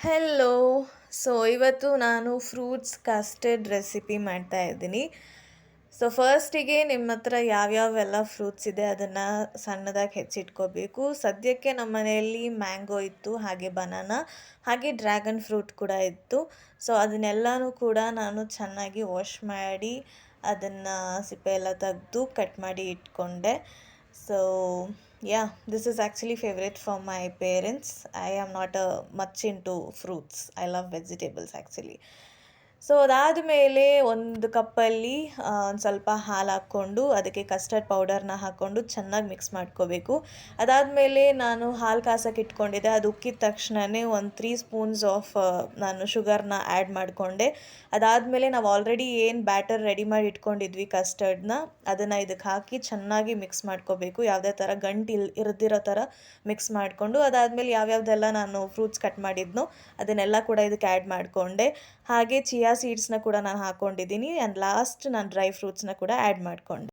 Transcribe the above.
Hello. ಇವತ್ತು ನಾನು fruits custard recipe ಮಾಡ್ತಾ ಇದ್ದೀನಿ. ಫಸ್ಟಿಗೆ ನಿಮ್ಮ ಹತ್ರ ಯಾವ್ಯಾವೆಲ್ಲ ಫ್ರೂಟ್ಸ್ ಇದೆ ಅದನ್ನು ಸಣ್ಣದಾಗಿ ಹೆಚ್ಚಿಟ್ಕೋಬೇಕು. ಸದ್ಯಕ್ಕೆ ನಮ್ಮ ಮನೆಯಲ್ಲಿ ಮ್ಯಾಂಗೋ ಇತ್ತು, ಹಾಗೆ ಬನಾನಾ, ಹಾಗೆ ಡ್ರ್ಯಾಗನ್ ಫ್ರೂಟ್ ಕೂಡ ಇತ್ತು. ಅದನ್ನೆಲ್ಲನೂ ಕೂಡ ನಾನು ಚೆನ್ನಾಗಿ ವಾಶ್ ಮಾಡಿ ಅದನ್ನು ಸಿಪ್ಪೆ ಎಲ್ಲ ತೆಗೆದು ಕಟ್ ಮಾಡಿ ಇಟ್ಕೊಂಡೆ. So this is actually favorite for my parents. I am not much into fruits. I love vegetables actually. ಅದಾದಮೇಲೆ ಒಂದು ಕಪ್ಪಲ್ಲಿ ಒಂದು ಸ್ವಲ್ಪ ಹಾಲು ಹಾಕ್ಕೊಂಡು ಅದಕ್ಕೆ ಕಸ್ಟರ್ಡ್ ಪೌಡರ್ನ ಹಾಕ್ಕೊಂಡು ಚೆನ್ನಾಗಿ ಮಿಕ್ಸ್ ಮಾಡ್ಕೋಬೇಕು. ಅದಾದಮೇಲೆ ನಾನು ಹಾಲು ಕಾಸಕ್ಕೆ ಇಟ್ಕೊಂಡಿದ್ದೆ. ಅದು ಉಕ್ಕಿದ ತಕ್ಷಣವೇ ಒಂದು 3 ಸ್ಪೂನ್ಸ್ ಆಫ್ ನಾನು ಶುಗರ್ನ ಆ್ಯಡ್ ಮಾಡಿಕೊಂಡೆ. ಅದಾದಮೇಲೆ ನಾವು ಆಲ್ರೆಡಿ ಏನು ಬ್ಯಾಟರ್ ರೆಡಿ ಮಾಡಿ ಇಟ್ಕೊಂಡಿದ್ವಿ ಕಸ್ಟರ್ಡ್ನ, ಅದನ್ನು ಇದಕ್ಕೆ ಹಾಕಿ ಚೆನ್ನಾಗಿ ಮಿಕ್ಸ್ ಮಾಡ್ಕೋಬೇಕು. ಯಾವುದೇ ಥರ ಗಂಟು ಇರದಿರೋ ಥರ ಮಿಕ್ಸ್ ಮಾಡಿಕೊಂಡು, ಅದಾದಮೇಲೆ ಯಾವ್ಯಾವ್ದೆಲ್ಲ ನಾನು ಫ್ರೂಟ್ಸ್ ಕಟ್ ಮಾಡಿದ್ನೋ ಅದನ್ನೆಲ್ಲ ಕೂಡ ಇದಕ್ಕೆ ಆ್ಯಡ್ ಮಾಡಿಕೊಂಡೆ. ಹಾಗೆ ಚಿಯಾ ಸೀಡ್ಸ್ನ ಕೂಡ ನಾನು ಹಾಕ್ಕೊಂಡಿದ್ದೀನಿ. ಆ್ಯಂಡ್ ಲಾಸ್ಟ್ ನಾನು ಡ್ರೈ ಫ್ರೂಟ್ಸ್ನ ಕೂಡ ಆ್ಯಡ್ ಮಾಡಿಕೊಂಡೆ.